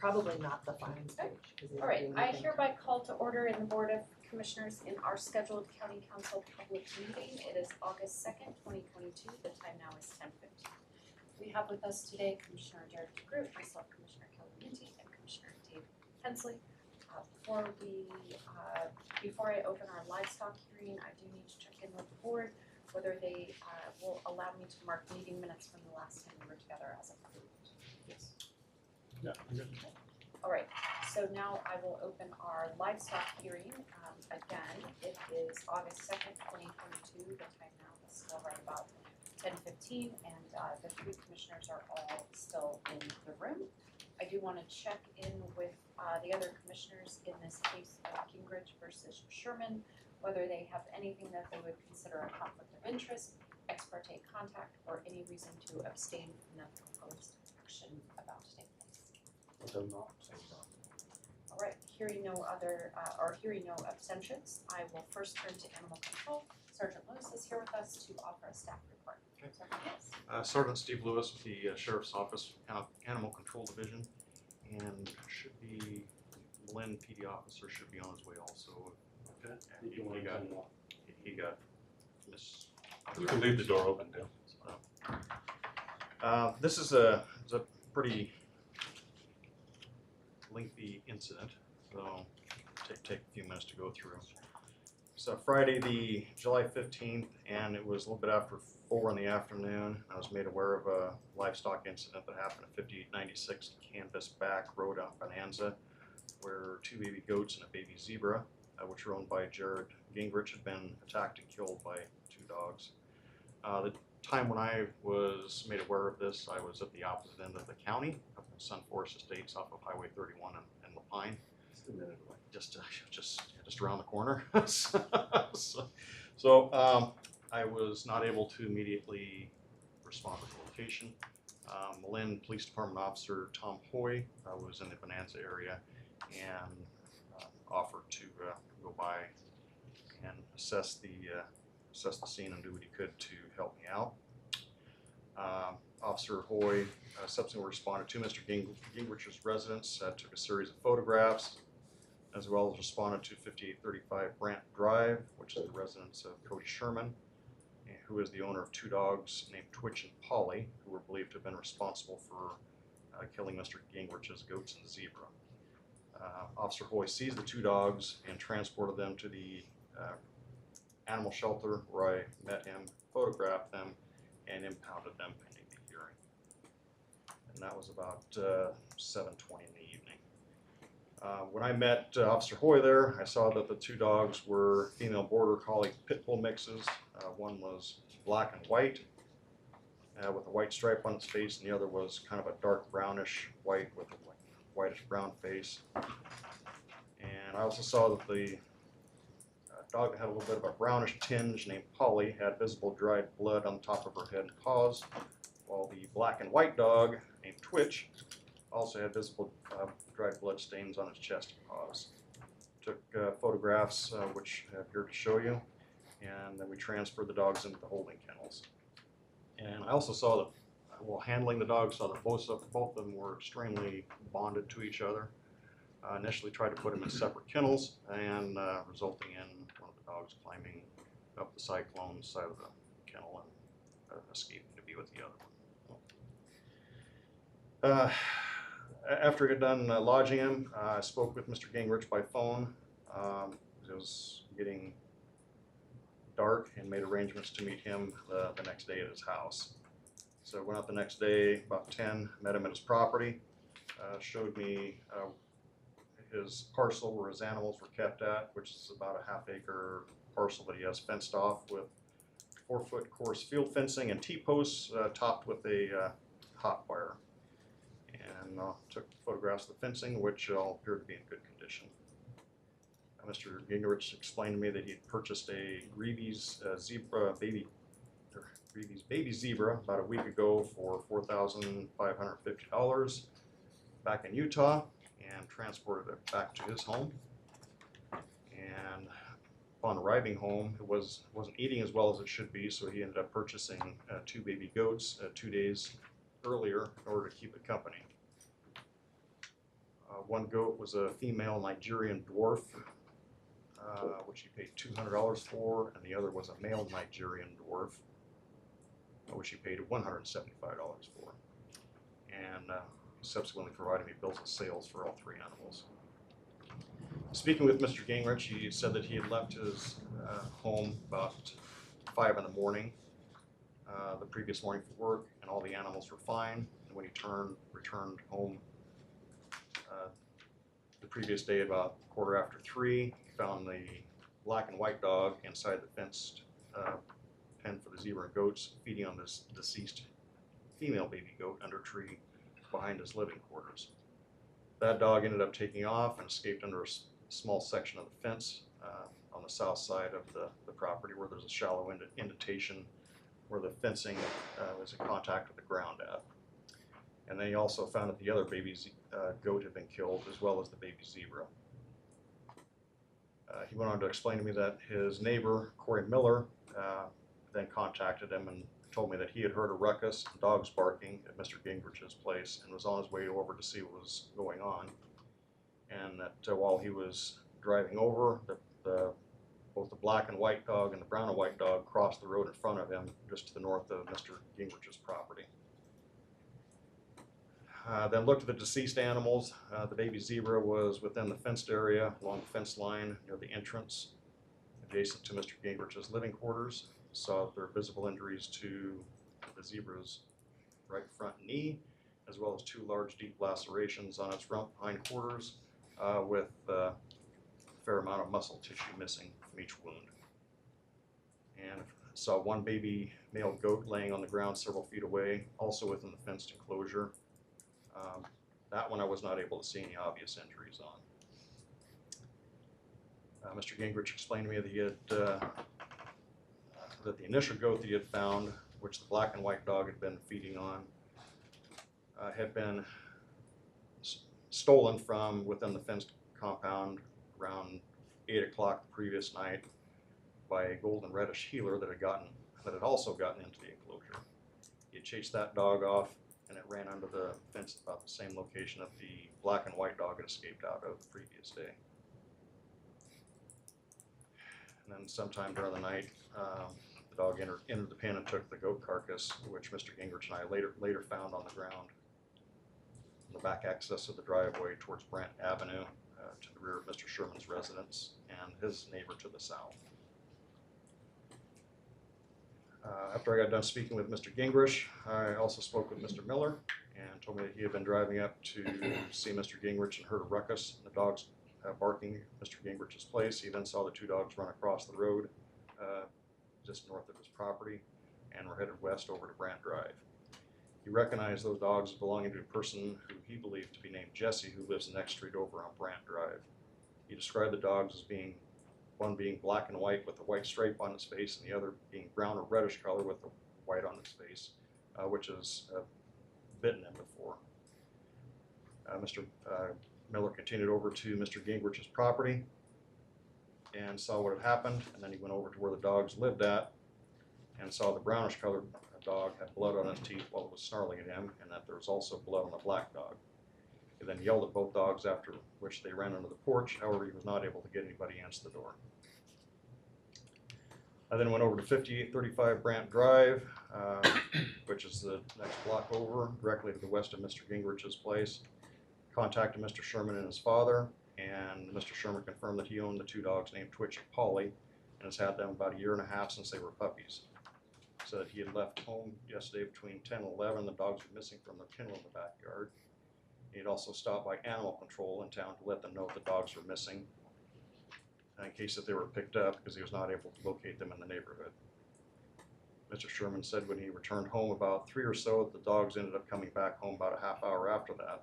Probably not the final stage. All right, I hereby call to order in the Board of Commissioners in our scheduled County Council public meeting. It is August 2nd, 2022. The time now is 10:15. We have with us today Commissioner Jared DeGroot, myself, Commissioner Kelly Minty, and Commissioner Dave Hensley. Before I open our livestock hearing, I do need to check in with the board whether they will allow me to mark meeting minutes from the last time we were together as approved. Yes. Yeah. Good. All right, so now I will open our livestock hearing. Again, it is August 2nd, 2022. The time now is still right about 10:15, and the three commissioners are all still in the room. I do want to check in with the other commissioners in this case of Gingrich versus Sherman, whether they have anything that they would consider a conflict of interest, ex parte contact, or any reason to abstain from the proposed action about to take place. All right, hearing no abstentions, I will first turn to animal control. Sergeant Lewis is here with us to offer a staff report. Okay. Sergeant Lewis. Sergeant Steve Lewis with the Sheriff's Office Animal Control Division, and should be Lynn PD officer should be on his way also. Okay. He got this. You can leave the door open, Dale. This is a pretty lengthy incident, so take a few minutes to go through. So Friday, the July 15th, and it was a little bit after 4 in the afternoon. I was made aware of a livestock incident that happened at 5896 Canvas Back Road out in Bonanza, where 2 baby goats and a baby zebra, which were owned by Jared Gingrich, had been attacked and killed by 2 dogs. The time when I was made aware of this, I was at the opposite end of the county, up in Sun Forest Estates off of Highway 31 in Lapine. Just around the corner. so I was not able to immediately respond to the location. Malin Police Department Officer Tom Hoy was in the Bonanza area and offered to go by and assess the scene and do what he could to help me out. Officer Hoy subsequently responded to Mr. Gingrich's residence, took a series of photographs, as well as responded to 5835 Brant Drive, which is the residence of Cody Sherman, who is the owner of 2 dogs named Twitch and Polly, who were believed to have been responsible for killing Mr. Gingrich's goats and zebra. Officer Hoy seized the 2 dogs and transported them to the animal shelter where I met him, photographed them, and impounded them pending the hearing. And that was about 7:20 in the evening. When I met Officer Hoy there, I saw that the 2 dogs were female border collie pit bull mixes. One was black and white with a white stripe on its face, and the other was kind of a dark brownish white with a whitish brown face. And I also saw that the dog that had a little bit of a brownish tinge named Polly had visible dried blood on the top of her head and paws, while the black and white dog named Twitch also had visible dried blood stains on its chest and paws. Took photographs, which I have here to show you, and then we transferred the dogs into the holding kennels. And I also saw that, while handling the dogs, saw that both of them were extremely bonded to each other. Initially tried to put them in separate kennels, and resulting in one of the dogs climbing up the cyclone side of the kennel and escaping to be with the other one. After I had done lodging him, I spoke with Mr. Gingrich by phone. It was getting dark and made arrangements to meet him the next day at his house. So I went out the next day, about 10, met him at his property, showed me his parcel where his animals were kept at, which is about a half-acre parcel that he has fenced off with 4-foot coarse field fencing and T-posts topped with a hot wire. And took photographs of the fencing, which all appeared to be in good condition. Mr. Gingrich explained to me that he had purchased a Grevy's baby zebra about a week ago for $4,550 back in Utah, and transported it back to his home. And upon arriving home, it wasn't eating as well as it should be, so he ended up purchasing 2 baby goats 2 days earlier in order to keep it company. One goat was a female Nigerian dwarf, which he paid $200 for, and the other was a male Nigerian dwarf, which he paid $175 for. And subsequently provided me bills of sales for all three animals. Speaking with Mr. Gingrich, he said that he had left his home about 5 in the morning the previous morning for work, and all the animals were fine. And when he returned home the previous day about 3:15, he found the black and white dog inside the fenced pen for the zebra and goats, feeding on this deceased female baby goat under a tree behind his living quarters. That dog ended up taking off and escaped under a small section of the fence on the south side of the property, where there's a shallow indentation where the fencing was in contact with the ground at. And then he also found that the other baby goat had been killed, as well as the baby zebra. He went on to explain to me that his neighbor, Corey Miller, then contacted him and told me that he had heard a ruckus and dogs barking at Mr. Gingrich's place and was on his way over to see what was going on. And that while he was driving over, both the black and white dog and the brown and white dog crossed the road in front of him just to the north of Mr. Gingrich's property. Then looked at the deceased animals. The baby zebra was within the fenced area along the fence line near the entrance adjacent to Mr. Gingrich's living quarters. Saw that there were visible injuries to the zebra's right front knee, as well as 2 large deep lacerations on its front hind quarters with a fair amount of muscle tissue missing from each wound. And saw one baby male goat laying on the ground several feet away, also within the fenced enclosure. That one I was not able to see any obvious injuries on. Mr. Gingrich explained to me that he had that the initial goat that he had found, which the black and white dog had been feeding on, had been stolen from within the fenced compound around 8 o'clock the previous night by a golden reddish heeler that had also gotten into the enclosure. He had chased that dog off, and it ran under the fence at about the same location that the black and white dog had escaped out of the previous day. And then sometime during the night, the dog entered the pen and took the goat carcass, which Mr. Gingrich and I later found on the ground in the back access of the driveway towards Brant Avenue to the rear of Mr. Sherman's residence and his neighbor to the south. After I got done speaking with Mr. Gingrich, I also spoke with Mr. Miller and told me that he had been driving up to see Mr. Gingrich and heard a ruckus and the dogs barking at Mr. Gingrich's place. He then saw the 2 dogs run across the road just north of his property and were headed west over to Brant Drive. He recognized those dogs as belonging to a person who he believed to be named Jesse, who lives the next street over on Brant Drive. He described the dogs as one being black and white with a white stripe on its face, and the other being brown or reddish color with the white on its face, which has bitten him before. Mr. Miller continued over to Mr. Gingrich's property and saw what had happened, and then he went over to where the dogs lived at and saw the brownish colored dog had blood on its teeth while it was snarling at him, and that there was also blood on the black dog. He then yelled at both dogs, after which they ran under the porch. However, he was not able to get anybody to answer the door. I then went over to 5835 Brant Drive, which is the next block over, directly to the west of Mr. Gingrich's place. Contacted Mr. Sherman and his father, and Mr. Sherman confirmed that he owned the 2 dogs named Twitch and Polly and has had them about 1.5 years since they were puppies. So that he had left home yesterday between 10 and 11. The dogs were missing from the kennel in the backyard. He had also stopped by animal control in town to let them know the dogs were missing in case that they were picked up, because he was not able to locate them in the neighborhood. Mr. Sherman said when he returned home about 3 or so, the dogs ended up coming back home about a half hour after that.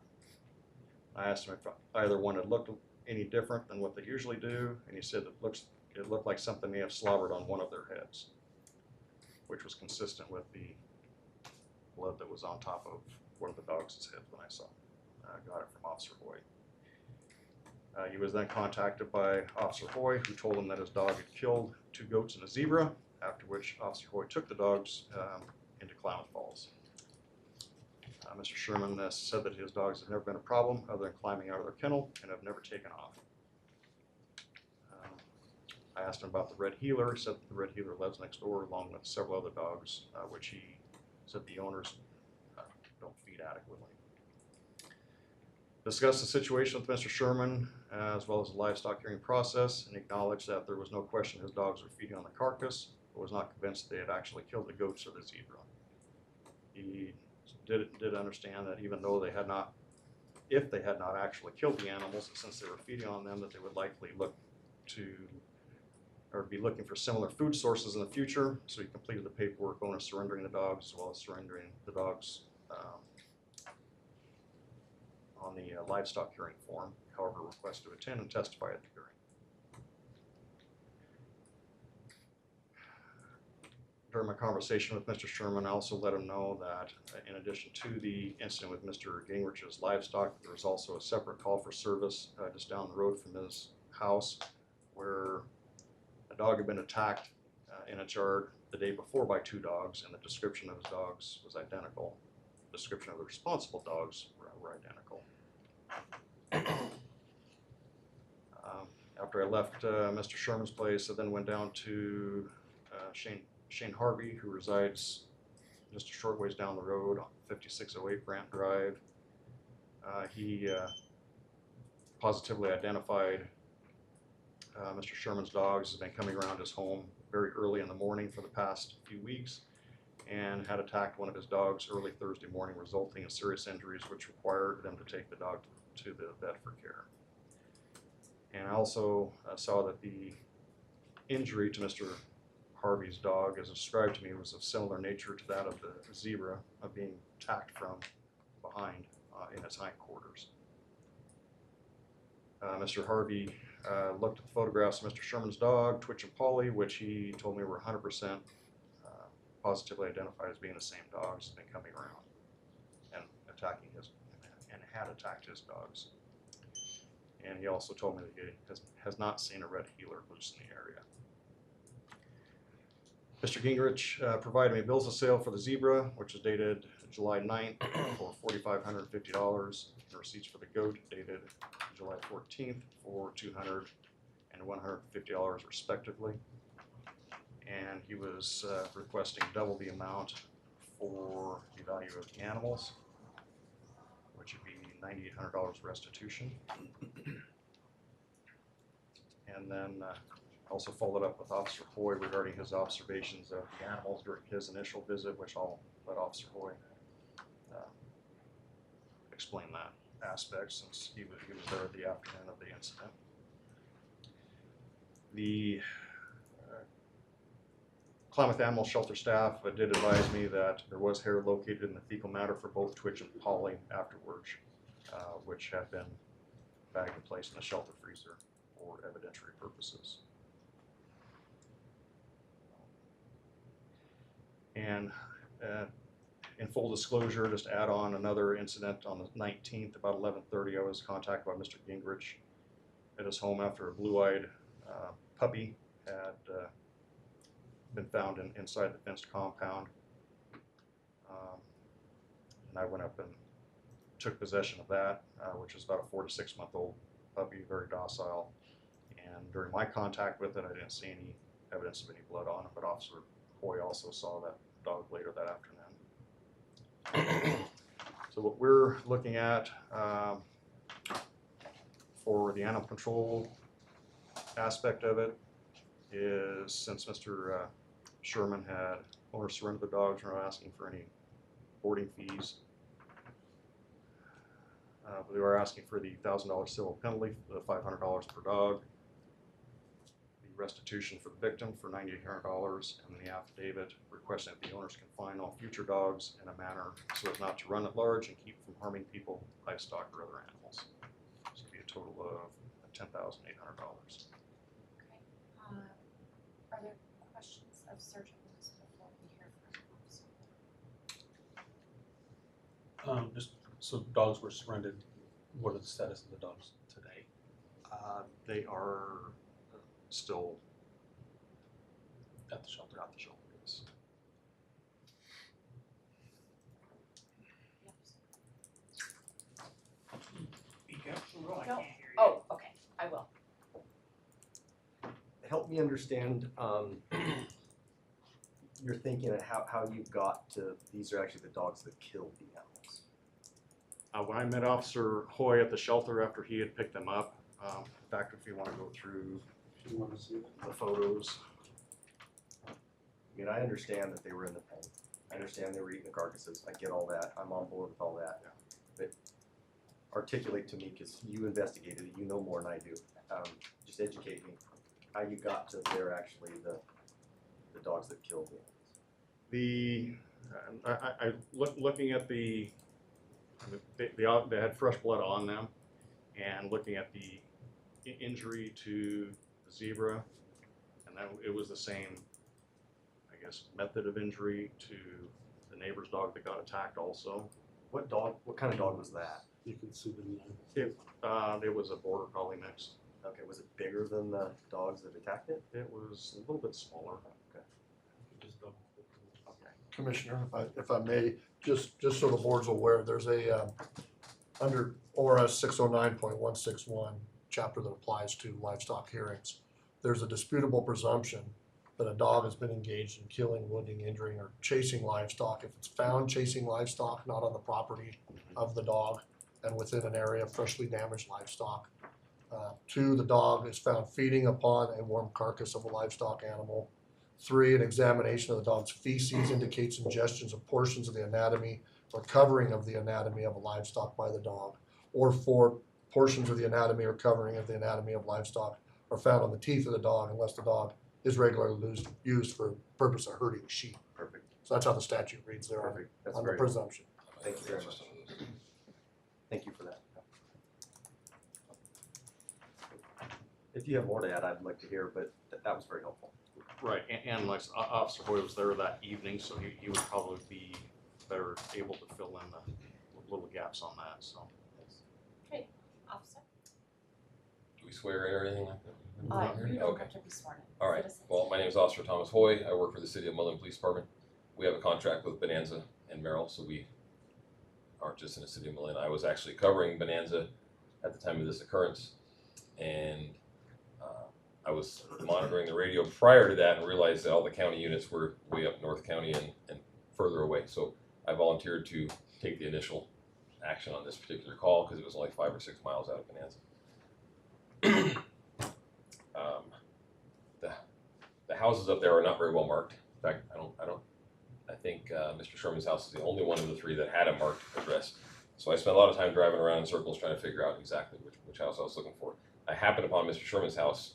I asked him if either one had looked any different than what they usually do, and he said it looked like something may have slobbered on one of their heads, which was consistent with the blood that was on top of one of the dogs' heads when I got it from Officer Hoy. He was then contacted by Officer Hoy, who told him that his dog had killed 2 goats and a zebra, after which Officer Hoy took the dogs into Klamath Falls. Mr. Sherman said that his dogs have never been a problem other than climbing out of their kennel and have never taken off. I asked him about the red heeler. He said that the red heeler lives next door along with several other dogs, which he said the owners don't feed adequately. Discussed the situation with Mr. Sherman as well as the livestock hearing process, and acknowledged that there was no question his dogs were feeding on the carcass, but was not convinced they had actually killed the goats or the zebra. He did understand that even though they had not, if they had not actually killed the animals, and since they were feeding on them, that they would likely look to or be looking for similar food sources in the future. So he completed the paperwork on surrendering the dogs as well as surrendering the dogs on the livestock hearing form. However, requested to attend and testify at the hearing. During my conversation with Mr. Sherman, I also let him know that in addition to the incident with Mr. Gingrich's livestock, there was also a separate call for service just down the road from his house where a dog had been attacked in its yard the day before by 2 dogs, and the description of his dogs was identical. The description of the responsible dogs were identical. After I left Mr. Sherman's place, I then went down to Shane Harvey, who resides just a short ways down the road on 5608 Grant Drive. He positively identified Mr. Sherman's dogs has been coming around his home very early in the morning for the past few weeks and had attacked one of his dogs early Thursday morning, resulting in serious injuries which required them to take the dog to the vet for care. And I also saw that the injury to Mr. Harvey's dog, as described to me, was of similar nature to that of the zebra, of being attacked from behind in its hindquarters. Mr. Harvey looked at the photographs of Mr. Sherman's dog, Twitch and Polly, which he told me were 100% positively identified as being the same dogs, have been coming around and attacking his, and had attacked his dogs. And he also told me that he has not seen a red heeler loose in the area. Mr. Gingrich provided me bills of sale for the zebra, which is dated July 9th for $4,550, and receipts for the goat dated July 14th for $200 and $150 respectively. And he was requesting double the amount for the value of the animals, which would be $9,800 restitution. And then also followed up with Officer Hoy regarding his observations of the animals during his initial visit, which I'll let Officer Hoy explain that aspect since he was there the afternoon of the incident. The Klamath Animal Shelter staff did advise me that there was hair located in the fecal matter for both Twitch and Polly afterwards, which had been bagged and placed in the shelter freezer for evidentiary purposes. And in full disclosure, just to add on another incident on the 19th, about 11:30, I was contacted by Mr. Gingrich at his home after a blue-eyed puppy had been found inside the fenced compound. And I went up and took possession of that, which is about a 4 to 6 month old puppy, very docile. And during my contact with it, I didn't see any evidence of any blood on it, but Officer Hoy also saw that dog later that afternoon. So what we're looking at for the animal control aspect of it is, since Mr. Sherman had owners surrender the dogs, we're not asking for any boarding fees. But we are asking for the $1,000 civil penalty, the $500 per dog, the restitution for the victim for $9,800, and the affidavit requesting that the owners can fine all future dogs in a manner so as not to run at large and keep from harming people, livestock, or other animals. This would be a total of $10,800. Are there questions of Sergeant Lewis before we hear from Counsel? Just so dogs were surrendered. What are the status of the dogs today? They are still At the shelter. at the shelter. Yes. Yes. don't, oh, okay, I will. Help me understand your thinking and how you got to, these are actually the dogs that killed the animals. When I met Officer Hoy at the shelter after he had picked them up, in fact, if you want to go through You wanna see it? the photos. I mean, I understand that they were in the pen. I understand they were eating the carcasses. I get all that. I'm on board with all that. But articulate to me, because you investigated it, you know more than I do. Just educate me how you got to they're actually the dogs that killed the animals. Looking at they had fresh blood on them, and looking at the injury to the zebra, and that it was the same, I guess, method of injury to the neighbor's dog that got attacked also. What kind of dog was that? You can see the name. It was a border collie mix. Okay, was it bigger than the dogs that attacked it? It was a little bit smaller. Okay. Just double click on it. Commissioner, if I may, just so the board's aware, there's a, under ORS 609.161, chapter that applies to livestock hearings, there's a disputable presumption that a dog has been engaged in killing, wounding, injuring, or chasing livestock. If it's found chasing livestock not on the property of the dog and within an area of freshly damaged livestock. 2, the dog is found feeding upon a warm carcass of a livestock animal. 3, an examination of the dog's feces indicates ingestions of portions of the anatomy or covering of the anatomy of a livestock by the dog. Or 4, portions of the anatomy or covering of the anatomy of livestock are found on the teeth of the dog unless the dog is regularly used for the purpose of herding sheep. Perfect. So that's how the statute reads there on, Perfect. That's on the very presumption. Thank you very much. Thank you for that. If you have more to add, I'd like to hear, but that was very helpful. Right, and like Officer Hoy was there that evening, so he would probably be better able to fill in the little gaps on that, so. Okay, officer? Do we swear in or anything like that? You don't Okay. have to be sworn in. All right. Citizens. Well, my name is Officer Thomas Hoy. I work for the City of Mullen Police Department. We have a contract with Bonanza and Merrill, so we aren't just in the City of Mullen. I was actually covering Bonanza at the time of this occurrence, and I was monitoring the radio prior to that and realized that all the county units were way up North County and further away. So I volunteered to take the initial action on this particular call because it was only 5 or 6 miles out of Bonanza. The houses up there are not very well marked. In fact, I think Mr. Sherman's house is the only one of the 3 that had a marked address. So I spent a lot of time driving around in circles trying to figure out exactly which house I was looking for. I happened upon Mr. Sherman's house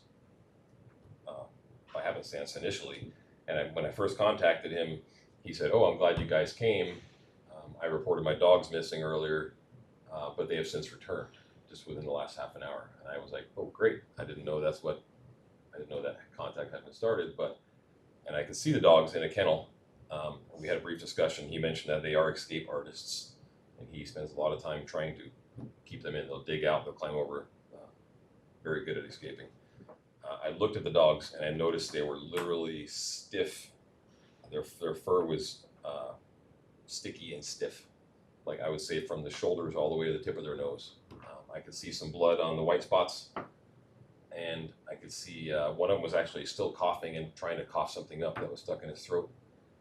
by happenstance initially, and when I first contacted him, he said, "Oh, I'm glad you guys came. I reported my dogs missing earlier, but they have since returned just within the last half an hour." And I was like, "Oh, great! I didn't know that contact had been started." And I could see the dogs in a kennel. We had a brief discussion. He mentioned that they are escape artists, and he spends a lot of time trying to keep them in. They'll dig out, they'll climb over. Very good at escaping. I looked at the dogs and I noticed they were literally stiff. Their fur was sticky and stiff. Like I would say from the shoulders all the way to the tip of their nose. I could see some blood on the white spots, and I could see one of them was actually still coughing and trying to cough something up that was stuck in his throat.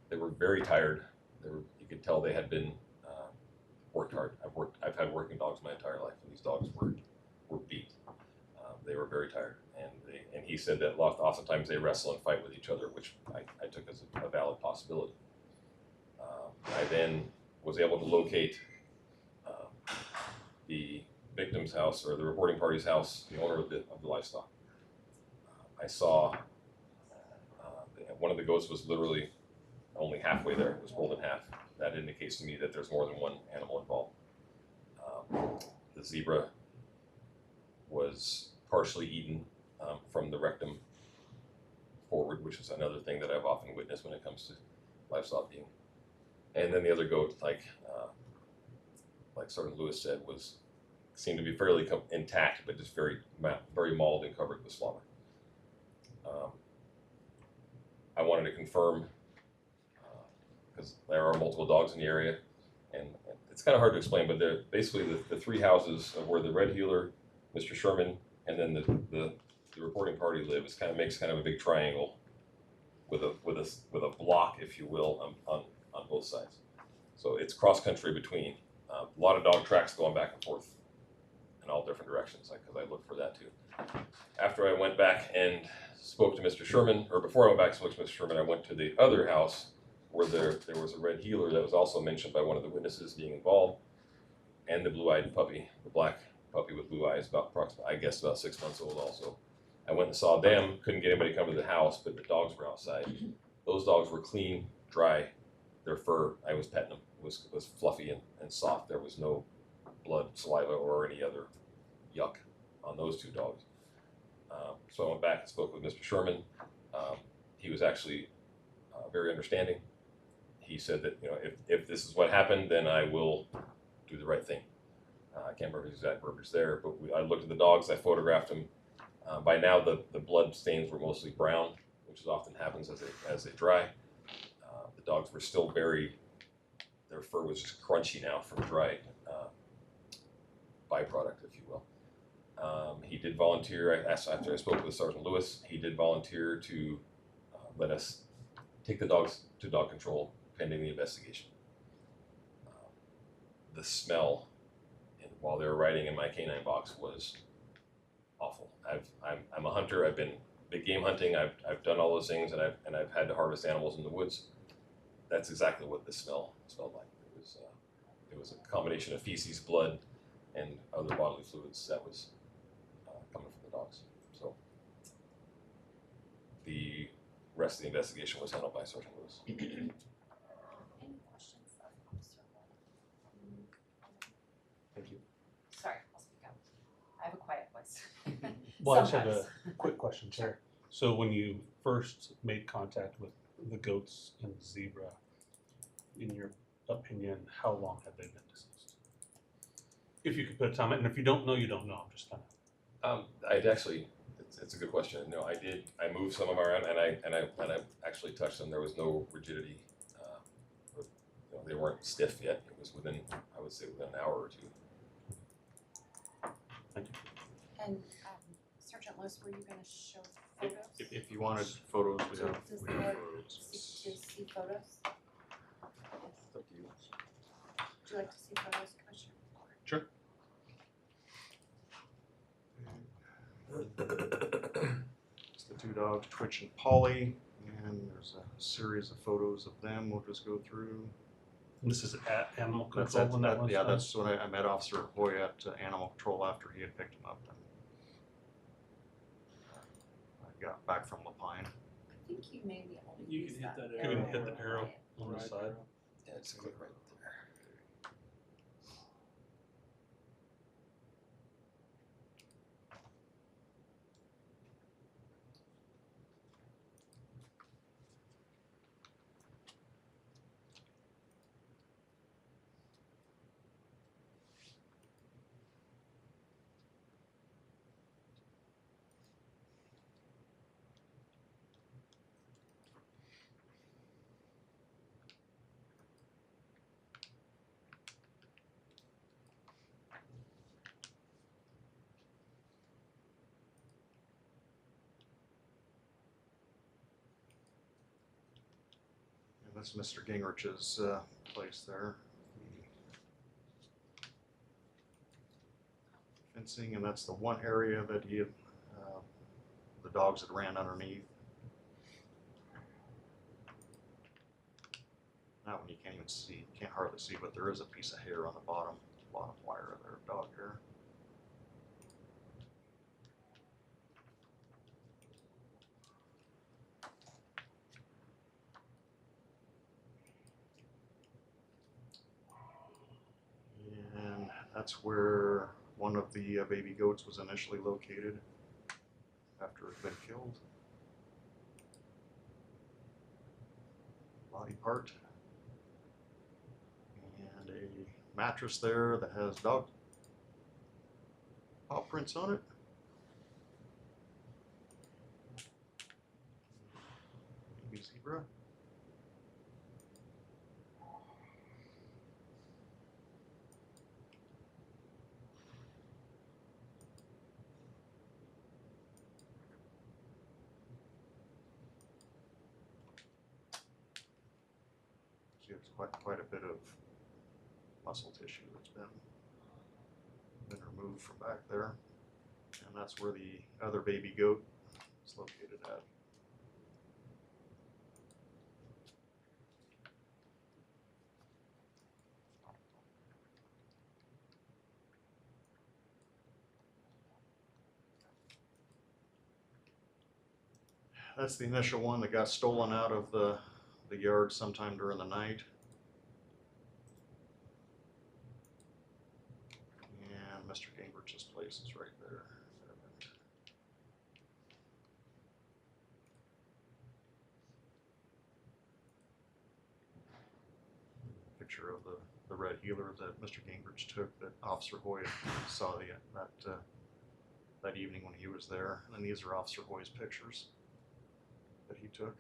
They were very tired. You could tell they had been worked hard. I've had working dogs my entire life, and these dogs were beat. They were very tired, and he said that oftentimes they wrestle and fight with each other, which I took as a valid possibility. I then was able to locate the victim's house, or the reporting party's house, the owner of the livestock. I saw one of the goats was literally only halfway there. It was rolled in half. That indicates to me that there's more than one animal involved. The zebra was partially eaten from the rectum forward, which is another thing that I've often witnessed when it comes to livestock being. And then the other goat, like Sergeant Lewis said, seemed to be fairly intact, but just very mauled and covered with slaughter. I wanted to confirm, because there are multiple dogs in the area, and it's kind of hard to explain, but they're basically the 3 houses where the red heeler, Mr. Sherman, and then the reporting party live. It makes kind of a big triangle with a block, if you will, on both sides. So it's cross country between. A lot of dog tracks going back and forth in all different directions, because I look for that too. After I went back and spoke to Mr. Sherman, or before I went back and spoke to Mr. Sherman, I went to the other house where there was a red heeler that was also mentioned by one of the witnesses being involved, and the blue-eyed puppy, the black puppy with blue eyes, about 6 months old also. I went and saw them, couldn't get anybody to come to the house, but the dogs were outside. Those dogs were clean, dry, their fur, I was petting them, was fluffy and soft. There was no blood, saliva, or any other yuck on those two dogs. So I went back and spoke with Mr. Sherman. He was actually very understanding. He said that, if this is what happened, then I will do the right thing. I can't remember his exact verbiage there, but I looked at the dogs, I photographed them. By now, the blood stains were mostly brown, which often happens as they dry. The dogs were still their fur was just crunchy now from dried byproduct, if you will. He did volunteer, after I spoke with Sergeant Lewis, he did volunteer to let us take the dogs to dog control pending the investigation. The smell, while they were riding in my canine box, was awful. I'm a hunter. I've been big game hunting. I've done all those things, and I've had to harvest animals in the woods. That's exactly what this smell smelled like. It was a combination of feces, blood, and other bodily fluids that was coming from the dogs. So the rest of the investigation was handled by Sergeant Lewis. Any questions of Officer Wood? Thank you. Sorry, I'll speak up. I have a quiet voice. Well, I just have Sometimes. a quick question, Chair. So when you first made contact with the goats and the zebra, in your opinion, how long have they been deceased? If you could put a time, and if you don't know, you don't know. I'm just kind of. I'd actually, it's a good question. No, I did. I moved some of them around, and I actually touched them. There was no rigidity. They weren't stiff yet. It was within, I would say, within an hour or two. Thank you. And Sergeant Lewis, were you going to show photos? If you wanted photos, we have Does the photos. board see photos? It's up to you. Would you like to see photos, Commissioner? Sure. It's the two dogs, Twitch and Polly, and there's a series of photos of them we'll just go through. This is at Animal That's Control when that was yeah, done? that's when I met Officer Hoy at Animal Control after he had picked him up. And I got back from Lapine. I think you may be able to You use can hit that You can arrow. hit the arrow on the Right side. arrow. Yeah, just click right there. And that's Mr. Gingrich's place there. Fencing, and that's the one area that he had, the dogs had ran underneath. That one you can't even see, can't hardly see, but there is a piece of hair on the bottom wire of their dog hair. And that's where one of the baby goats was initially located after it had been killed. Body part. And a mattress there that has dog paw prints on it. Baby zebra. See, there's quite a bit of muscle tissue that's been removed from back there. And that's where the other baby goat is located at. That's the initial one that got stolen out of the yard sometime during the night. And Mr. Gingrich's place is right there. Picture of the red healer that Mr. Gingrich took that Officer Hoy saw that evening when he was there. And then these are Officer Hoy's pictures that he took.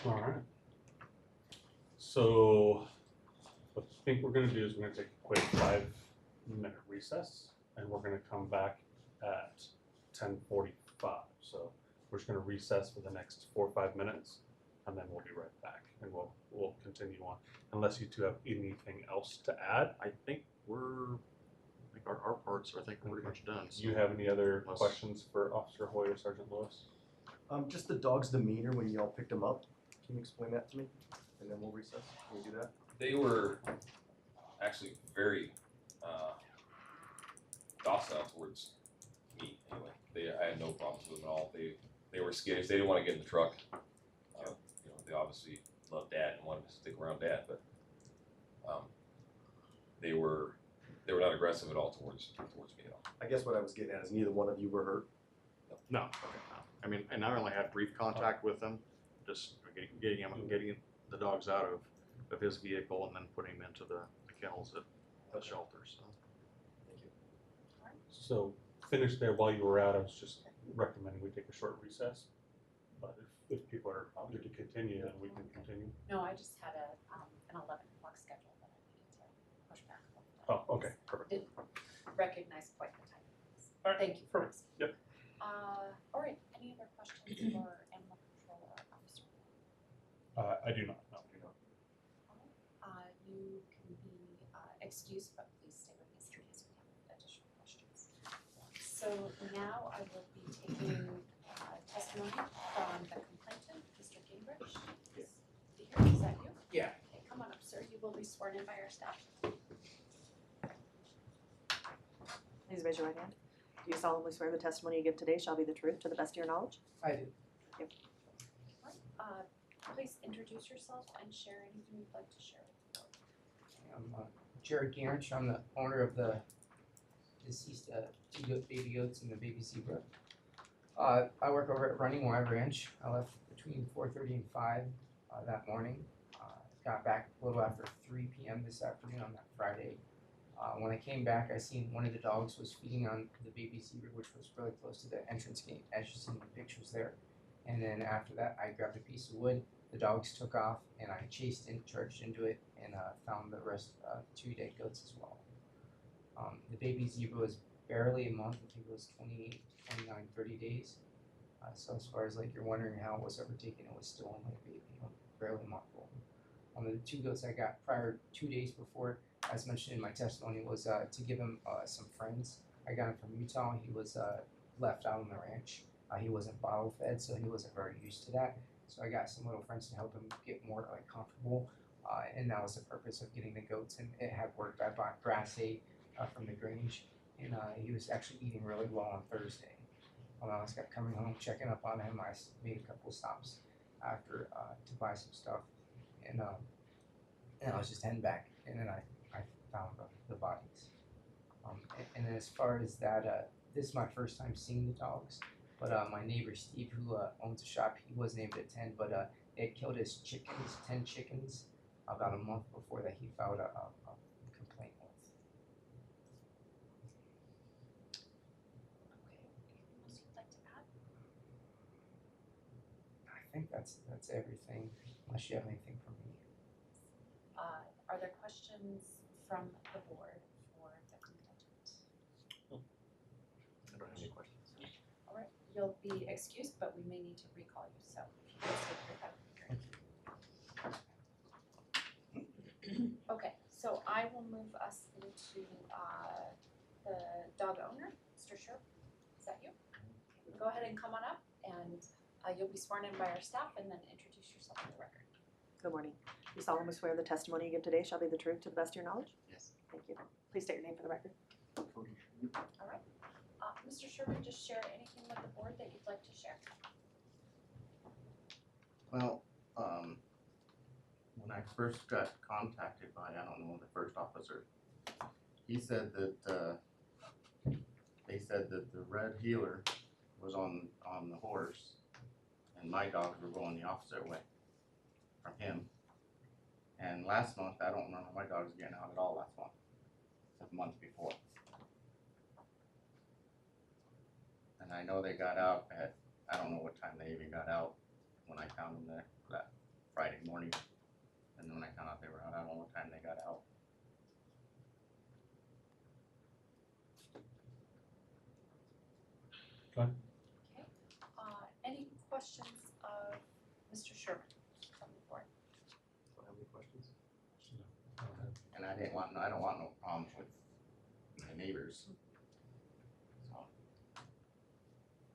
All right. So what I think we're gonna do is we're gonna take a quick 5-minute recess, and we're gonna come back at 10:45. So we're just gonna recess for the next 4 or 5 minutes, and then we'll be right back, and we'll continue on. Unless you two have anything else to add. I think our parts are pretty much done. Do you have any other Unless- questions for Officer Hoy or Sergeant Lewis? Just the dog's demeanor when y'all picked him up. Can you explain that to me? And then we'll recess. Can we do that? They were actually very docile towards me. Anyway, I had no problems with them at all. They were skittish. They didn't want to get in the truck. They obviously loved Dad and wanted to stick around Dad, but they were not aggressive at all towards me at all. I guess what I was getting at is neither one of you were hurt. No. I mean, and I only had brief contact with them, just getting the dogs out of his vehicle and then putting him into the kennels at the shelter. So Thank you. So finish there. While you were out, I was just recommending we take a short recess. But if people are good to continue, then we can continue. No, I just had an 11 o'clock schedule that I needed to push back a little bit. Oh, okay, perfect. Didn't recognize quite the time. All right, Thank you for perfect. asking. Yep. All right, any other questions for animal control or officer? I do not know. You can be excused, but please stay with us in case we have additional questions. So now I will be taking testimony from the complainant, Mr. Gingrich. Is that you? Yeah. Okay, come on up, sir. You will be sworn in by our staff. Please raise your right hand. Do you solemnly swear the testimony you give today shall be the truth to the best of your knowledge? I do. Please introduce yourself and share anything you'd like to share with the board. I'm Jared Garrich. I'm the owner of the deceased two baby goats and the baby zebra. I work over at Running Wild Ranch. I left between 4:30 and 5 that morning. Got back a little after 3 p.m. this afternoon on that Friday. When I came back, I seen one of the dogs was feeding on the baby zebra, which was really close to the entrance gate, as you see in the pictures there. And then after that, I grabbed a piece of wood. The dogs took off, and I charged into it, and found the rest, 2 dead goats as well. The baby zebra was barely a month. I think it was 28, 29, 30 days. So as far as like you're wondering how it was ever taken, it was still only a baby, barely a month old. The 2 goats I got prior 2 days before, as mentioned in my testimony, was to give him some friends. I got him from Utah. He was left out on the ranch. He wasn't bottle fed, so he wasn't very used to that. So I got some little friends to help him get more comfortable, and that was the purpose of getting the goats. And it had worked. I bought grass hay from the Grange, and he was actually eating really well on Thursday. When I was coming home, checking up on him, I made a couple of stops after to buy some stuff, and I was just heading back, and then I found the bodies. And then as far as that, this is my first time seeing the dogs. But my neighbor Steve, who owns a shop, he was able to attend, but it killed his chickens, 10 chickens, about a month before that he filed a complaint with. Okay, anything else you'd like to add? I think that's everything, unless you have anything for me. Are there questions from the board for the complainant? I don't have any questions. All right, you'll be excused, but we may need to recall you, so if you could stay here, that would be great. Okay, so I will move us into the dog owner, Mr. Sherp. Is that you? Go ahead and come on up, and you'll be sworn in by our staff, and then introduce yourself to the record. Good morning. You solemnly swear the testimony you give today shall be the truth to the best of your knowledge? Yes. Thank you. Please state your name for the record. All right. Mr. Sherman, just share anything with the board that you'd like to share. Well, when I first got contacted by, I don't know, the first officer, he said that, they said that the red heeler was on the horse and my dogs were going the opposite way from him. And last month, I don't remember my dogs getting out at all last month, the month before. And I know they got out at, I don't know what time they even got out when I found them there that Friday morning. And then when I found out they were out, I don't know what time they got out. Okay. Any questions of Mr. Sherman from the board? Don't have any questions? And I don't want no problems with my neighbors. So,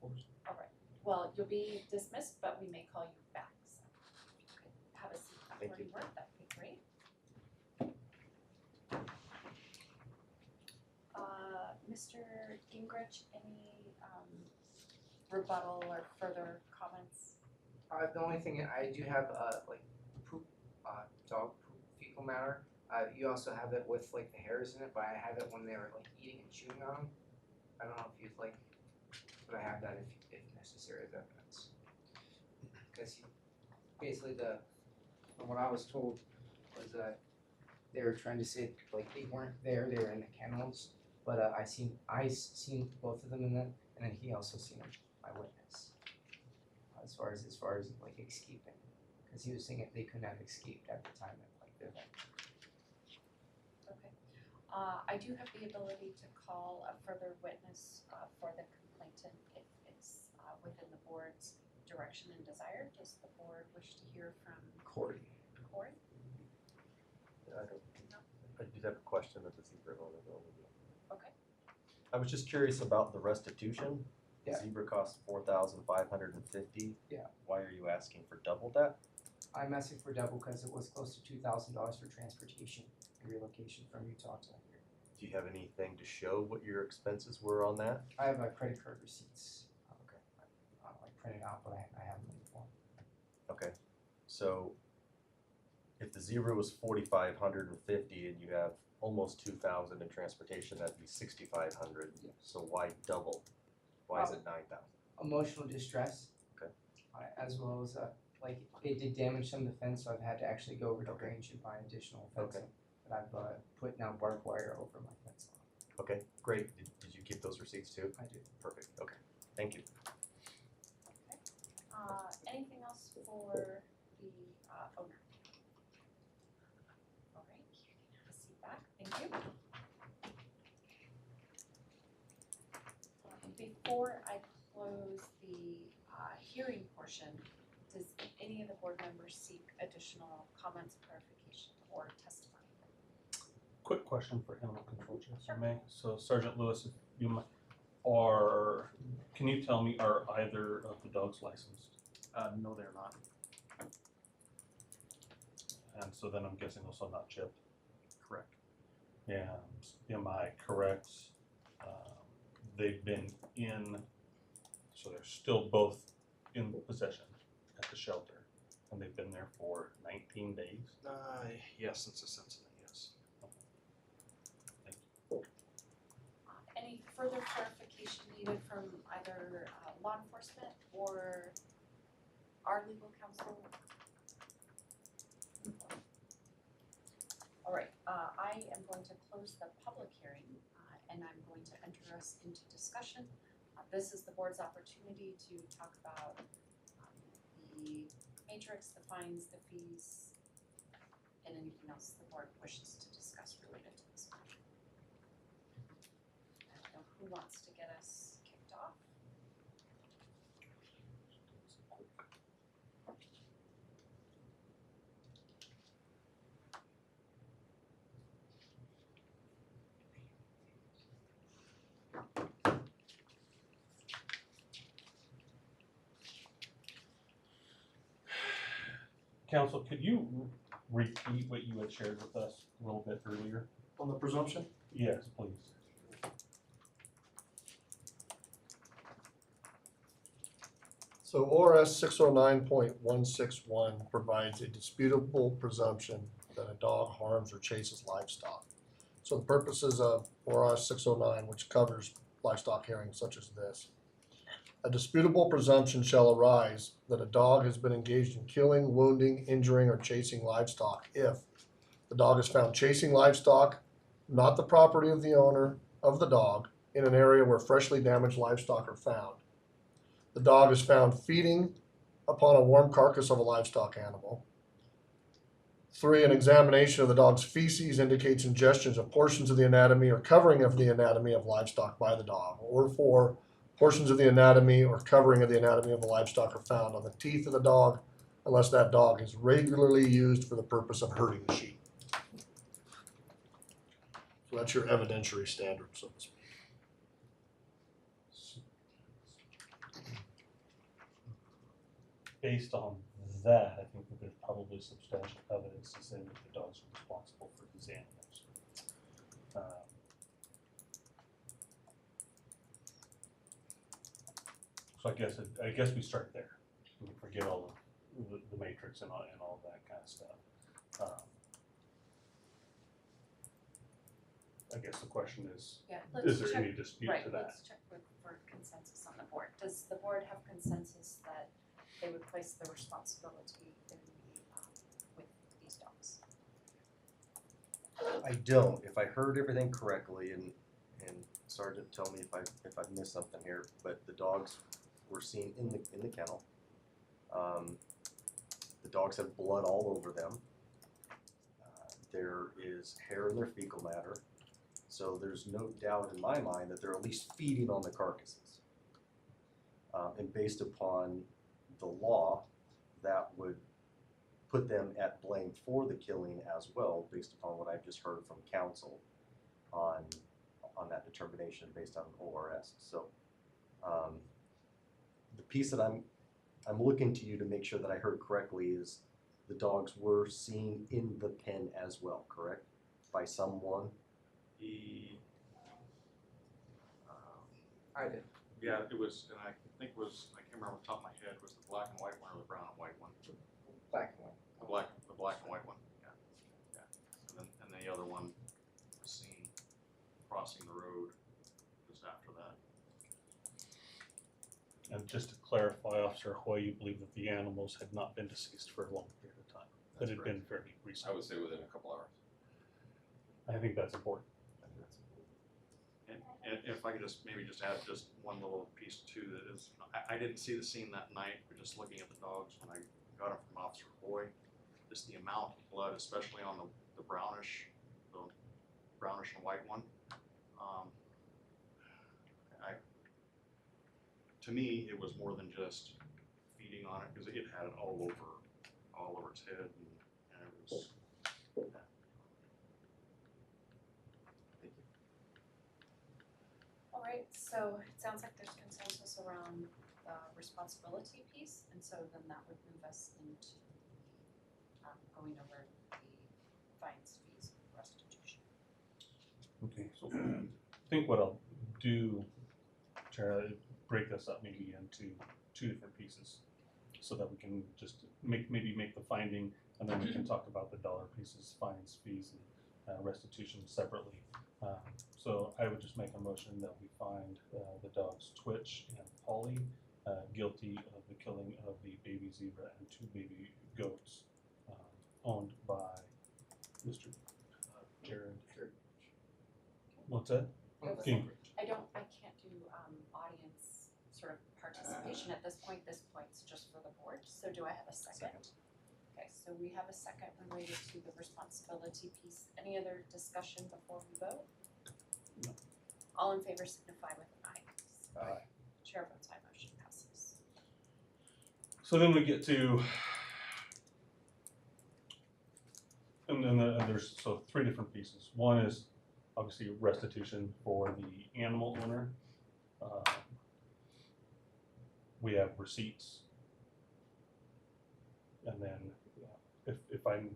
All right. Well, you'll be dismissed, but we may call you back, so if you could have a seat Thank where you. you were, that'd be great. Mr. Gingrich, any rebuttal or further comments? The only thing I do have, like poop, dog poop, fecal matter. You also have it with like the hairs in it, but I have it when they were like eating and chewing on them. I don't know if you'd like, but I have that if necessary as evidence. Because basically from what I was told was that they were trying to say like they weren't there, they were in the kennels. But I seen both of them in them, and then he also seen them, my witness. As far as like escaping, because he was saying that they couldn't have escaped at the time of like the event. Okay. I do have the ability to call a further witness for the complainant if it's within the board's direction and desire. Does the board wish to hear from Corey. Corey? I do have a question that the secret owner will. Okay. I was just curious about the restitution. Yeah. Zebra costs $4,550. Yeah. Why are you asking for double that? I'm asking for double because it was close to $2,000 for transportation and relocation from Utah to here. Do you have anything to show what your expenses were on that? I have credit card receipts. Okay. Like printed out, but I have them before. Okay. So if the Zebra was $4,550 and you have almost $2,000 in transportation, that'd be $6,500. Yeah. So why double? Why is it $9,000? Emotional distress. Okay. As well as like it did damage some of the fence, so I've had to actually go over to Okay. range and buy additional Okay. fencing. But I've put now barbed wire over my fence line. Okay, great. Did you keep those receipts too? I do. Perfect. Okay. Thank you. Anything else for the owner? All right, you can have a seat back. Thank you. Before I close the hearing portion, does any of the board members seek additional comments, clarification, or testimony? Quick question for animal control, Chair, if Sure. I may. So Sergeant Lewis, if you might, can you tell me, are either of the dogs licensed? No, they're not. And so then I'm guessing also not chipped. Correct. And am I correct? They've been so they're still both in possession at the shelter, and they've been there for 19 days. Yes, since this incident, yes. Any further clarification needed from either law law enforcement or our legal counsel? All right, I am going to close the public hearing, and I'm going to enter us into discussion. This is the board's opportunity to talk about the matrix, the fines, the fees, and anything else the board wishes to discuss related to this matter. I don't know who wants to get us kicked off. Counsel, could you repeat what you had shared with us a little bit earlier? On the presumption? Yes, please. So ORS 609.161 provides a disputable presumption that a dog harms or chases livestock. So the purposes of ORS 609, which covers livestock hearings such as this, a disputable presumption shall arise that a dog has been engaged in killing, wounding, injuring, or chasing livestock if the dog is found chasing livestock, not the property of the owner of the dog, in an area where freshly damaged livestock are found. The dog is found feeding upon a warm carcass of a livestock animal. 3, an examination of the dog's feces indicates ingestions of portions of the anatomy or covering of the anatomy of livestock by the dog. Or 4, portions of the anatomy or covering of the anatomy of the livestock are found on the teeth of the dog unless that dog is regularly used for the purpose of herding sheep. So that's your evidentiary standard, so to speak. Based on that, I think that there's probably substantial evidence to say that the dogs are responsible for these animals. So I guess we start there. We forget all of the matrix and all that kind of stuff. I guess the question is, Yeah, is let's there check, any dispute right, to that? let's check for consensus on the board. Does the board have consensus that they would place the responsibility in with these dogs? I don't. If I heard everything correctly, and Sergeant, tell me if I've missed something here, but the dogs were seen in the kennel. The dogs have blood all over them. There is hair in their fecal matter, so there's no doubt in my mind that they're at least feeding on the carcasses. And based upon the law, that would put them at blame for the killing as well, based upon what I've just heard from counsel on that determination based on ORS. So the piece that I'm looking to you to make sure that I heard correctly is the dogs were seen in the pen as well, correct? By someone? I did. Yeah, it was, and I think it was, I can't remember off the top of my head, was the black and white one or the brown and white one? Black and white. The black and white one, yeah, yeah. And the other one was seen crossing the road just after that. And just to clarify, Officer Hoy, you believe that the animals had not been deceased for a long period of time. That That's had been fairly I recent. would say within a couple hours. I think that's important. And if I could just maybe just add just one little piece too, that is, I didn't see the scene that night, but just looking at the dogs when I got them from Officer Hoy, just the amount of blood, especially on the brownish and white one. To me, it was more than just feeding on it, because it had it all over its head, and it was. All right, so it sounds like there's consensus around the responsibility piece, and so then that would move us into going over the fines, fees, restitution. Okay, so I think what I'll do, try to break this up maybe into 2 different pieces so that we can just maybe make the finding, and then we can talk about the dollar pieces, fines, fees, and restitution separately. So I would just make a motion that we find the dogs Twitch and Polly guilty of the killing of the baby zebra and 2 baby goats owned by Mr. Jared. What's that? Gingrich. I can't do, audience sort of participation at this point. This point's just for the board, so do I have a second? Okay, so we have a second related to the responsibility piece. Any other discussion before we vote? No. All in favor signify with an aye. Aye. Chair votes aye, motion passes. So then we get to, and then there's 3 different pieces. One is obviously restitution for the animal owner. We have receipts. And then if I'm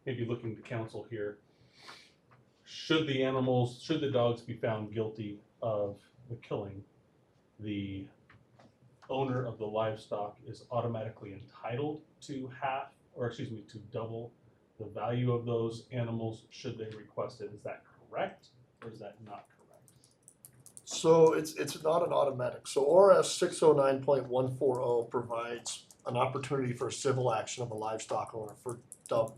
maybe looking to counsel here, should the dogs be found guilty of the killing, the owner of the livestock is automatically entitled to to double the value of those animals should they request it. Is that correct, or is that not correct? So it's not an automatic. So ORS 609.140 provides an opportunity for civil action of a livestock owner for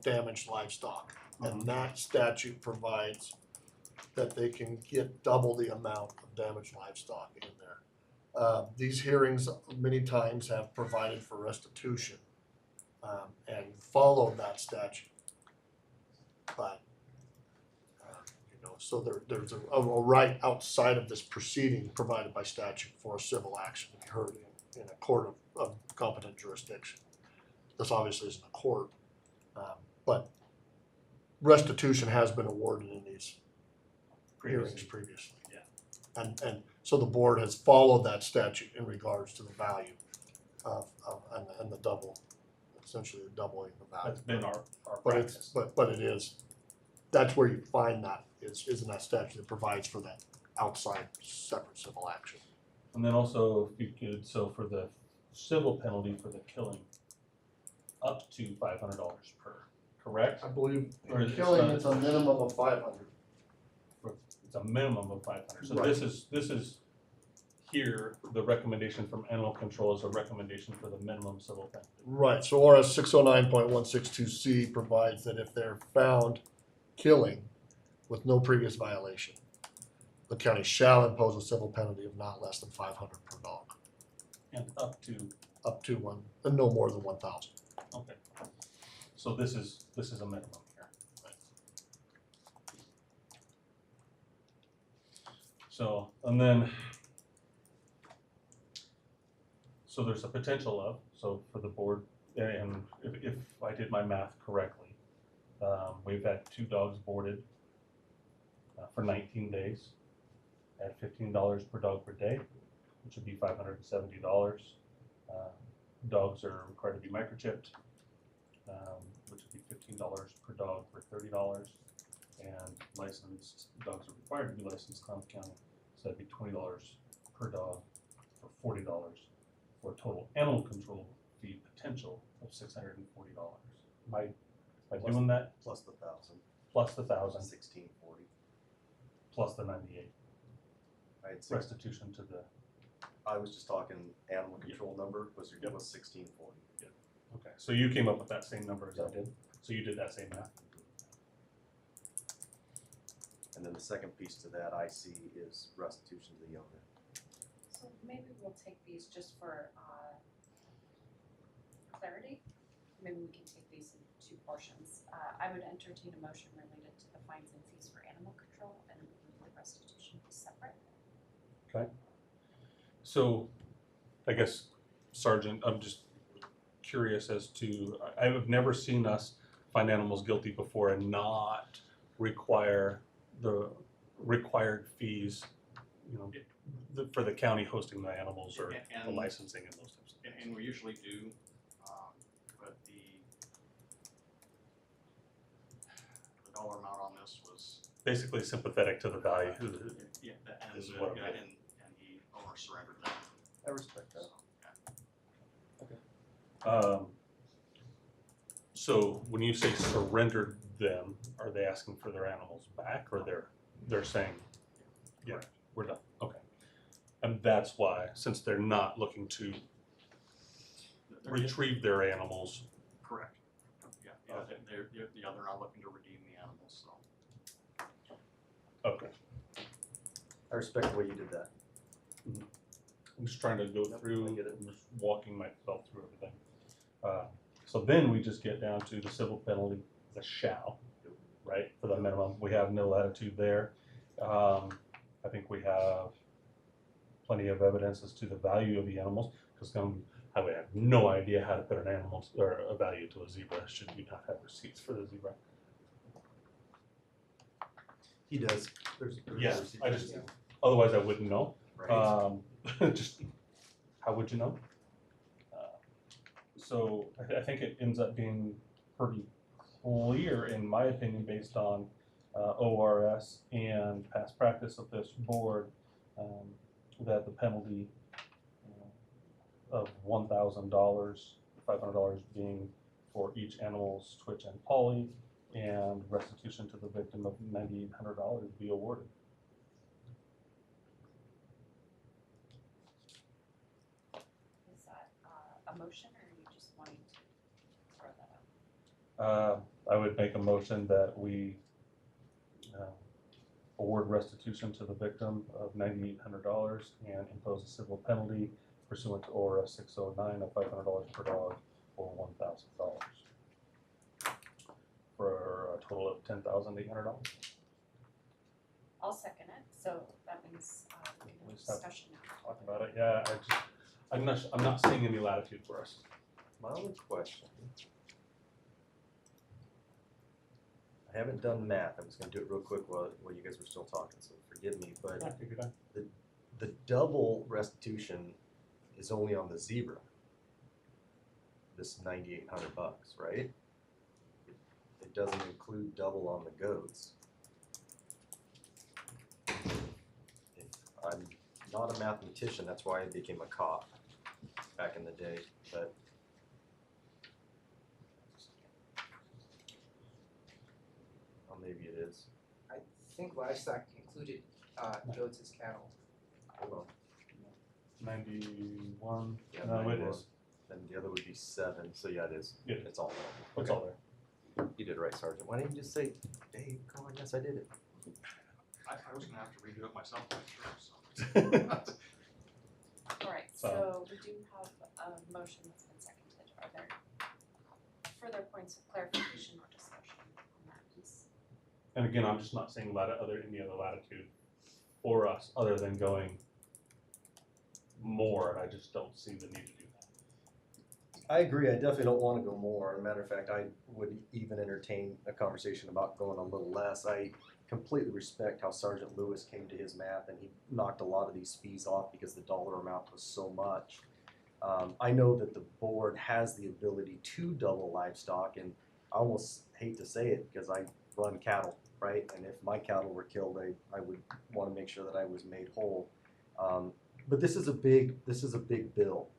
damaged livestock. And that statute provides that they can get double the amount of damaged livestock in there. These hearings many times have provided for restitution and followed that statute. But, so there's a right outside of this proceeding provided by statute for a civil action to be heard in a court of competent jurisdiction. This obviously isn't a court, but restitution has been awarded in these hearings previously. Yeah. And so the board has followed that statute in regards to the value of and the double, essentially the doubling the value. That's been our But practice. but it is, that's where you find that, is in that statute that provides for that outside separate civil action. And then also, if you could, so for the civil penalty for the killing, up to $500 per, correct? I believe Or in is it killing, not- it's a minimum of 500. It's a minimum of 500. So Right. this is here, the recommendation from animal control is a recommendation for the minimum civil penalty. Right, so ORS 609.162C provides that if they're found killing with no previous violation, the county shall impose a civil penalty of not less than 500 per dog, And up to, one, and no more than 1,000. okay. So this is a minimum here. So, and then, so there's a potential of, so for the board, and if I did my math correctly, we've had 2 dogs boarded for 19 days at $15 per dog per day, which would be $570. Dogs are required to be microchipped, which would be $15 per dog for $30, and licensed dogs are required to be licensed in Columbus County, so that'd be $20 per dog for $40, for a total animal control fee potential of $640. Am I doing that? Plus the 1,000, Plus the 1,000, 1,640. plus the 98 I had restitution to the. I was just talking animal control number was 1,640. Okay, so you came up with that same number as I did. So you did that same math. And then the second piece to that I see is restitution to the owner. So maybe we'll take these just for clarity. Maybe we can take these in 2 portions. I would entertain a motion related to the fines and fees for animal control and the restitution be separate. Okay. So, I guess, Sergeant, I'm just curious as to, I have never seen us find animals guilty before and not require the required fees, for the county hosting the animals or the licensing and those types of things. And we usually do, but the dollar amount on this was, Basically sympathetic to the value. yeah, and This is what I'm the getting. owner surrendered that. I respect that. So when you say surrendered them, are they asking for their animals back, or they're saying, yeah, we're done? Okay. And that's why, since they're not looking to retrieve their animals. Correct. Yeah, they're not looking to redeem the animals, so. Okay. I respect the way you did that. I'm just trying to go Yep, through, I get it. I'm just walking myself through everything. So then we just get down to the civil penalty, the shall, right, for the minimum. We have no latitude there. I think we have plenty of evidence as to the value of the animals, because I would have no idea how to put an animal or a value to a zebra should you not have receipts for the zebra. He does. There's Yeah, there's- I just, otherwise I wouldn't know. Right. Just, how would you know? So I think it ends up being pretty clear, in my opinion, based on ORS and past practice of this board, that the penalty of $1,000, $500 being for each animal's twitch and poly, and restitution to the victim of $9,800 be awarded. Is that a motion, or are you just wanting to throw that out? I would make a motion that we award restitution to the victim of $9,800 and impose a civil penalty pursuant to ORS 609 of $500 per dog or $1,000 for a total of $10,800. I'll second it, so that means we can have Let's have- discussion now. Talk about it. Yeah, I'm not seeing any latitude for us. My only question. I haven't done math. I'm just gonna do it real quick while you guys were still talking, so forgive me, but I figured I. the double restitution is only on the zebra. This $9,800, right? It doesn't include double on the goats. I'm not a mathematician, that's why I became a cop back in the day, but well, maybe it is. I think livestock included goats as cattle. Hold on. 91. Yeah, No, it 91. is. Then the other would be 7, so yeah, it is. Yeah. It's all there. What's all there? You did it right, Sergeant. Why didn't you just say, Dave, come on, yes, I did it. I was gonna have to redo it myself, I'm sure, so. All right, so we do have a motion that's been seconded. Are there further points of clarification or discussion on that piece? And again, I'm just not seeing any other latitude for us other than going more, and I just don't see the need to do that. I agree. I definitely don't want to go more. As a matter of fact, I would even entertain a conversation about going a little less. I completely respect how Sergeant Lewis came to his math, and he knocked a lot of these fees off because the dollar amount was so much. I know that the board has the ability to double livestock, and I almost hate to say it because I run cattle, right? And if my cattle were killed, I would want to make sure that I was made whole. But this is a big bill,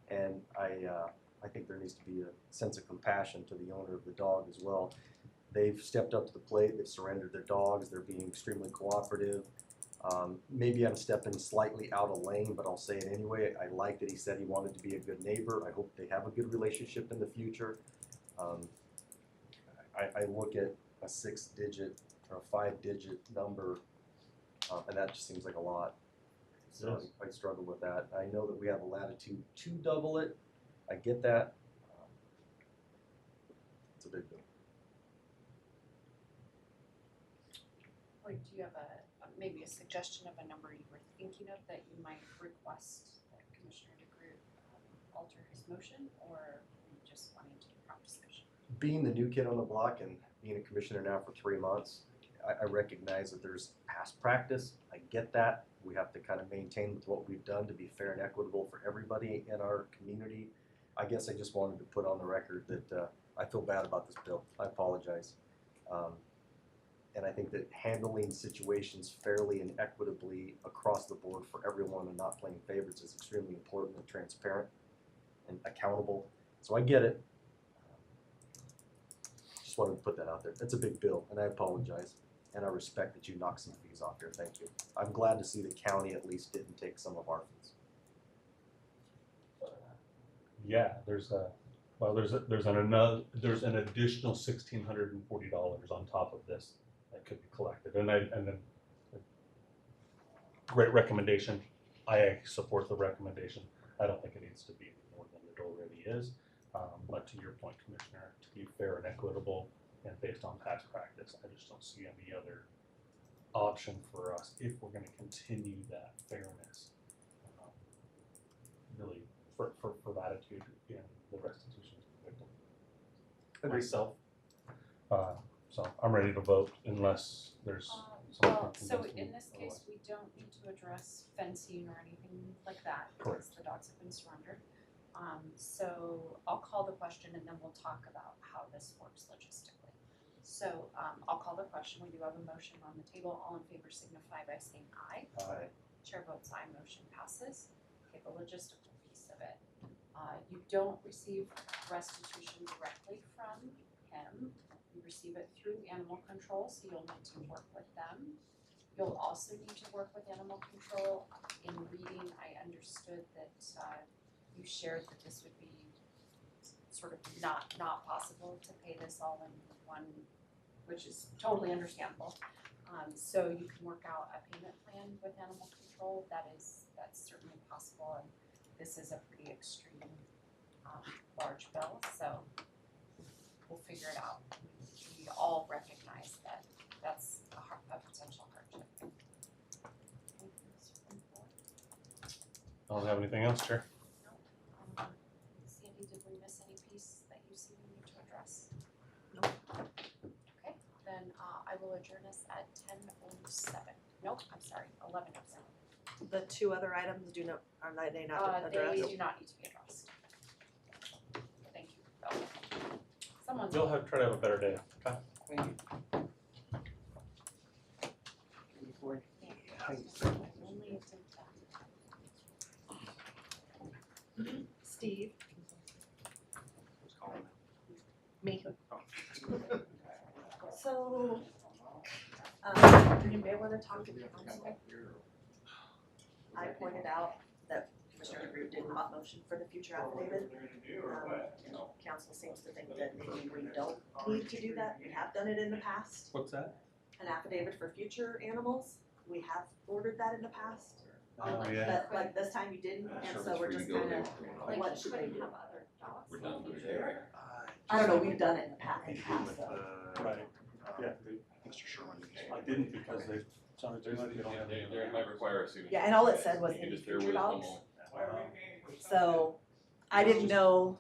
and I think there needs to be a sense of compassion to the owner of the dog as well. They've stepped up to the plate, they've surrendered their dogs, they're being extremely cooperative. Maybe I'm stepping slightly out of lane, but I'll say it anyway. I like that he said he wanted to be a good neighbor. I hope they have a good relationship in the future. I look at a 6-digit or a 5-digit number, and that just seems like a lot. So I struggle with that. I know that we have a latitude to double it. I get that. It's a big deal. Wait, do you have maybe a suggestion of a number you were thinking of that you might request that Commissioner DeGroot alter his motion, or are you just wanting to prompt discussion? Being the new kid on the block and being a commissioner now for 3 months, I recognize that there's past practice. I get that. We have to kind of maintain with what we've done to be fair and equitable for everybody in our community. I guess I just wanted to put on the record that I feel bad about this bill. I apologize. And I think that handling situations fairly and equitably across the board for everyone and not playing favorites is extremely important and transparent and accountable. So I get it. Just wanted to put that out there. It's a big bill, and I apologize. and I respect that you knocked some fees off here, thank you. I'm glad to see the county at least didn't take some of our fees. Yeah, there's an additional $1,640 on top of this that could be collected, and then great recommendation. I support the recommendation. I don't think it needs to be more than it already is. But to your point, Commissioner, to be fair and equitable and based on past practice, I just don't see any other option for us if we're going to continue that fairness. Really, for latitude in the restitution to the victim. Agreed. Myself. So I'm ready to vote unless there's something. Well, so convincing in this case, otherwise. we don't need to address fencing or anything like that, because the dogs have been surrendered. So I'll call the question and then we'll talk about how this works logistically. So, I'll call the question, we do have a motion on the table, all in favor signify by saying aye. Aye. Chair votes aye, motion passes. Okay, the logistical piece of it. You don't receive restitution directly from him. You receive it through animal control, so you'll need to work with them. You'll also need to work with animal control. In reading, I understood that, you shared that this would be sort of not possible to pay this all in one, which is totally understandable. So you can work out a payment plan with animal control, that's certainly possible, and this is a pretty extreme, large bill, so we'll figure it out. We all recognize that that's a potential hardship. Anything else from the board? I don't have anything else, Chair. Sandy, did we miss any piece that you see we need to address? No. Okay, then I will adjourn us at 10:07. Nope, I'm sorry, 11:07. The two other items do not, are they not They addressed? do not need to be addressed. Thank you. Okay. Someone's. You'll try to have a better day. Okay. Thank you. Only if it's Steve, Who's calling me. So, you may wanna talk to counsel. I pointed out that Commissioner DeGroot did not motion for the future affidavit. Council seems to think that maybe we don't need to do that, we have done it in the past. What's that? An affidavit for future animals, we have ordered that in the past. Oh, yeah. But like this time you didn't, and so we're just kinda, like, what you should we couldn't do? have other dogs. We're done for the day, Sure. right? I don't know, we've done it in the past with, though. Right. Yeah. Mr. Sherman. I didn't because they sounded too much. They might require a signature. Yeah, and all it said was You can any just bear future with dogs. them all. So I didn't know